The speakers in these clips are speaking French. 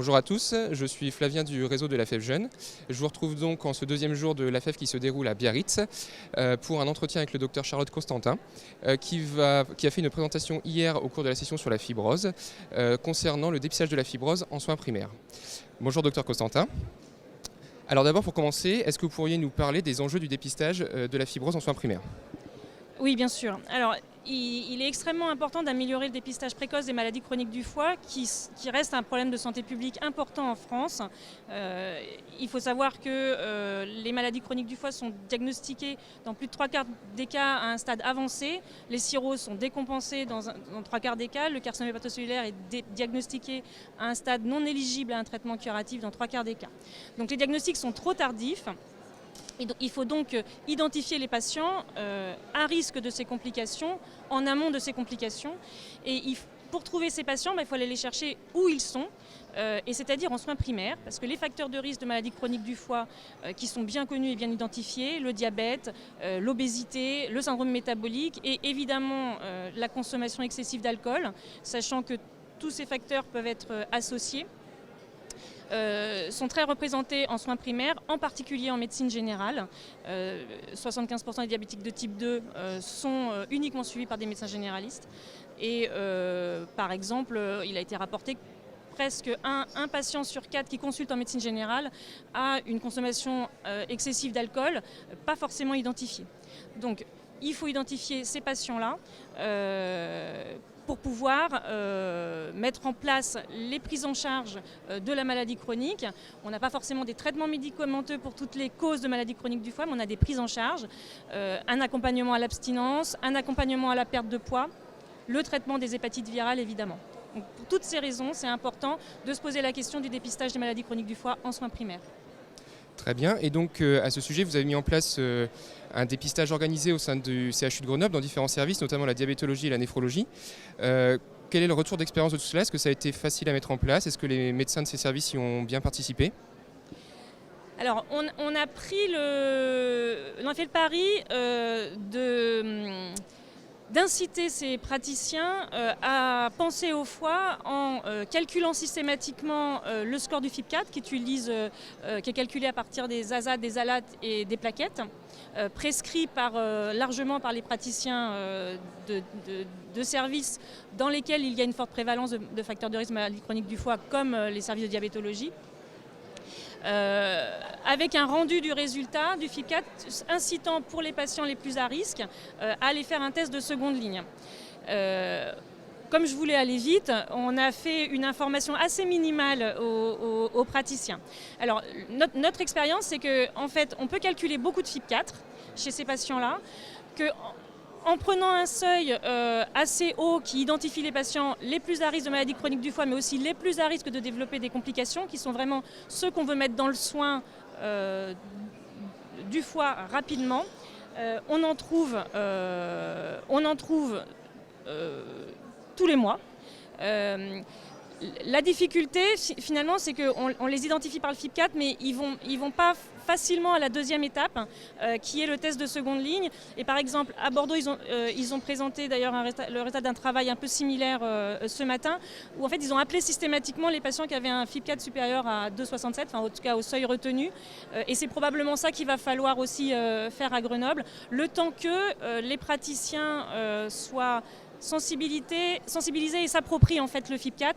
Bonjour à tous, je suis Flavien du réseau de la FEV Jeune. Je vous retrouve donc en ce deuxième jour de la FEV qui se déroule à Biarritz pour un entretien avec le docteur Charlotte Constantin qui a fait une présentation hier au cours de la session sur la fibrose concernant le dépistage de la fibrose en soins primaires. Bonjour docteur Constantin. Alors d'abord pour commencer, est-ce que vous pourriez nous parler des enjeux du dépistage de la fibrose en soins primaires ? Oui, bien sûr. Alors, il est extrêmement important d'améliorer le dépistage précoce des maladies chroniques du foie, qui reste un problème de santé publique important en France. Il faut savoir que les maladies chroniques du foie sont diagnostiquées dans plus de 3/4 des cas à un stade avancé. Les cirrhoses sont décompensées dans 3/4 des cas. Le carcinome hépatocellulaire est diagnostiqué à un stade non éligible à un traitement curatif dans 3/4 des cas. Donc les diagnostics sont trop tardifs. Il faut donc identifier les patients à risque de ces complications, en amont de ces complications. Et pour trouver ces patients, il faut aller les chercher où ils sont, et c'est-à-dire en soins primaires, parce que les facteurs de risque de maladies chroniques du foie qui sont bien connus et bien identifiés, le diabète, l'obésité, le syndrome métabolique et évidemment la consommation excessive d'alcool, sachant que tous ces facteurs peuvent être associés. Sont très représentés en soins primaires, en particulier en médecine générale. 75% des diabétiques de type 2 sont uniquement suivis par des médecins généralistes. Et par exemple, il a été rapporté que presque un patient sur 4 qui consulte en médecine générale a une consommation excessive d'alcool, pas forcément identifiée. Donc, il faut identifier ces patients-là pour pouvoir mettre en place les prises en charge de la maladie chronique. On n'a pas forcément des traitements médicamenteux pour toutes les causes de maladies chroniques du foie, mais on a des prises en charge, un accompagnement à l'abstinence, un accompagnement à la perte de poids, le traitement des hépatites virales évidemment. Donc, pour toutes ces raisons, c'est important de se poser la question du dépistage des maladies chroniques du foie en soins primaires. Très bien. Et donc, à ce sujet, vous avez mis en place un dépistage organisé au sein du CHU de Grenoble dans différents services, notamment la diabétologie et la néphrologie. Quel est le retour d'expérience de tout cela ? Est-ce que ça a été facile à mettre en place ? Est-ce que les médecins de ces services y ont bien participé ? Alors, on a fait le pari d'inciter ces praticiens à penser au foie en calculant systématiquement le score du FIB4 qui est calculé à partir des ASAT, des ALAT et des plaquettes, prescrit largement par les praticiens de services dans lesquels il y a une forte prévalence de facteurs de risque de maladie chronique du foie, comme les services de diabétologie. Avec un rendu du résultat du FIB4 incitant pour les patients les plus à risque à aller faire un test de seconde ligne. Comme je voulais aller vite, on a fait une information assez minimale aux praticiens. Alors, notre expérience, c'est qu'en fait, on peut calculer beaucoup de FIB4 chez ces patients-là, en prenant un seuil assez haut qui identifie les patients les plus à risque de maladie chronique du foie, mais aussi les plus à risque de développer des complications, qui sont vraiment ceux qu'on veut mettre dans le soin du foie rapidement, on en trouve tous les mois. La difficulté, finalement, c'est qu'on les identifie par le FIB4, mais ils vont pas facilement à la deuxième étape, qui est le test de seconde ligne. Et par exemple, à Bordeaux, ils ont présenté d'ailleurs le résultat d'un travail un peu similaire ce matin, où en fait, ils ont appelé systématiquement les patients qui avaient un FIB4 supérieur à 2,67, enfin en tout cas au seuil retenu. Et c'est probablement ça qu'il va falloir aussi faire à Grenoble, le temps que les praticiens soient sensibiliser et s'approprier en fait le FIB4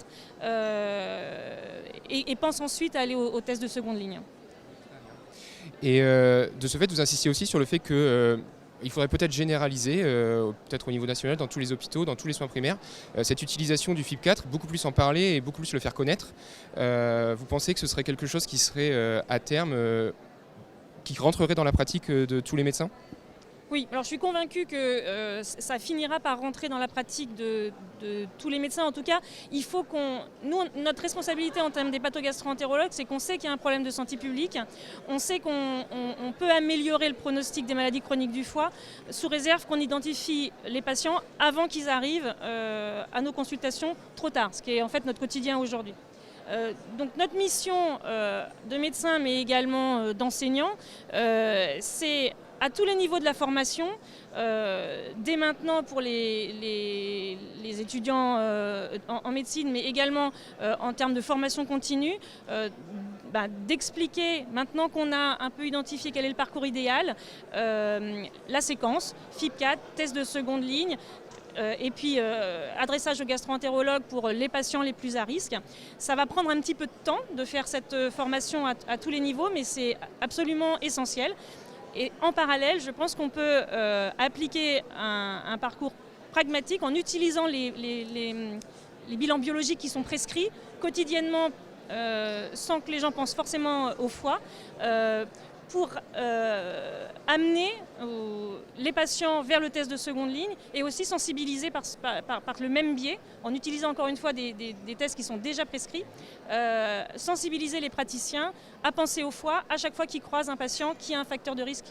et pense ensuite à aller au test de seconde ligne. Et de ce fait, vous insistiez aussi sur le fait qu'il faudrait peut-être généraliser, peut-être au niveau national, dans tous les hôpitaux, dans tous les soins primaires, cette utilisation du FIB4, beaucoup plus en parler et beaucoup plus le faire connaître. Vous pensez que ce serait quelque chose qui serait à terme, qui rentrerait dans la pratique de tous les médecins ? Oui, alors je suis convaincue que ça finira par rentrer dans la pratique de tous les médecins. En tout cas, il faut notre responsabilité en termes des pathogastro-entérologues, c'est qu'on sait qu'il y a un problème de santé publique. On sait qu'on peut améliorer le pronostic des maladies chroniques du foie, sous réserve qu'on identifie les patients avant qu'ils arrivent à nos consultations trop tard, ce qui est en fait notre quotidien aujourd'hui. Donc notre mission de médecin, mais également d'enseignant, c'est à tous les niveaux de la formation, dès maintenant pour les les étudiants en médecine, mais également en termes de formation continue, d'expliquer, maintenant qu'on a un peu identifié quel est le parcours idéal, la séquence, FIP4, test de seconde ligne, et puis adressage au gastro-entérologue pour les patients les plus à risque. Ça va prendre un petit peu de temps de faire cette formation à tous les niveaux, mais c'est absolument essentiel. Et en parallèle, je pense qu'on peut appliquer un parcours pragmatique en utilisant les bilans biologiques qui sont prescrits quotidiennement sans que les gens pensent forcément au foie, pour amener les patients vers le test de seconde ligne et aussi sensibiliser par le même biais, en utilisant encore une fois des tests qui sont déjà prescrits, sensibiliser les praticiens à penser au foie à chaque fois qu'ils croisent un patient qui a un facteur de risque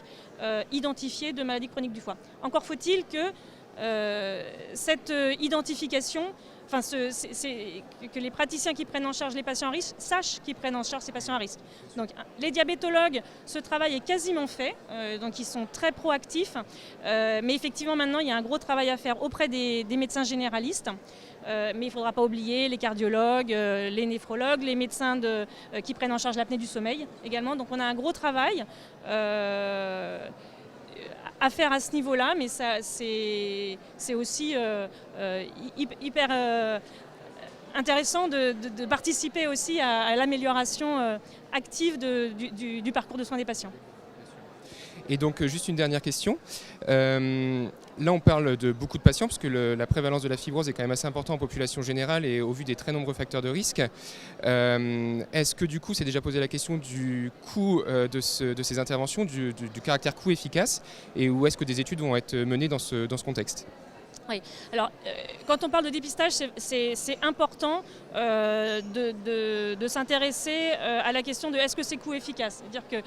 identifié de maladie chronique du foie. Encore faut-il que cette identification, que les praticiens qui prennent en charge les patients à risque sachent qu'ils prennent en charge ces patients à risque. Donc les diabétologues, ce travail est quasiment fait, donc ils sont très proactifs, mais effectivement maintenant il y a un gros travail à faire auprès des médecins généralistes, mais il ne faudra pas oublier les cardiologues, les néphrologues, les médecins qui prennent en charge l'apnée du sommeil également, donc on a un gros travail à faire à ce niveau-là, mais c'est aussi hyper intéressant de participer aussi à l'amélioration active du parcours de soins des patients. Et donc juste une dernière question. Là on parle de beaucoup de patients parce que la prévalence de la fibrose est quand même assez importante en population générale et au vu des très nombreux facteurs de risque. Est-ce que du coup c'est déjà posé la question du coût de ces interventions, du caractère coût efficace, et où est-ce que des études vont être menées dans ce contexte ? Oui, alors quand on parle de dépistage, c'est important de s'intéresser à la question de est-ce que c'est coût efficace. C'est-à-dire que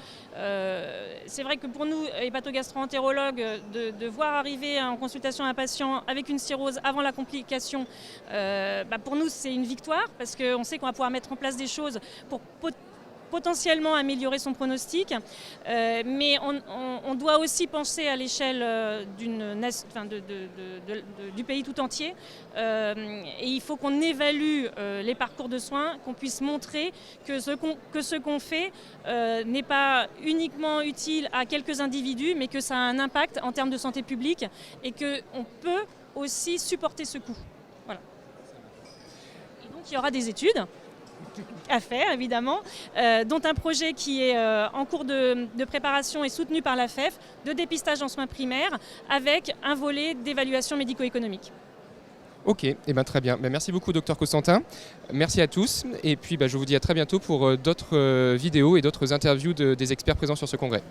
c'est vrai que pour nous, hépatogastro-entérologues, de voir arriver en consultation un patient avec une cirrhose avant la complication, pour nous c'est une victoire parce qu'on sait qu'on va pouvoir mettre en place des choses pour potentiellement améliorer son pronostic, mais on doit aussi penser à l'échelle du pays tout entier, et il faut qu'on évalue les parcours de soins, qu'on puisse montrer que ce qu'on fait n'est pas uniquement utile à quelques individus, mais que ça a un impact en termes de santé publique et qu'on peut aussi supporter ce coût. Voilà. Et donc il y aura des études à faire évidemment, dont un projet qui est en cours de préparation et soutenu par la FEF, de dépistage en soins primaires avec un volet d'évaluation médico-économique. Ok, très bien. Merci beaucoup Dr Constantin. Merci à tous et puis je vous dis à très bientôt pour d'autres vidéos et d'autres interviews des experts présents sur ce congrès.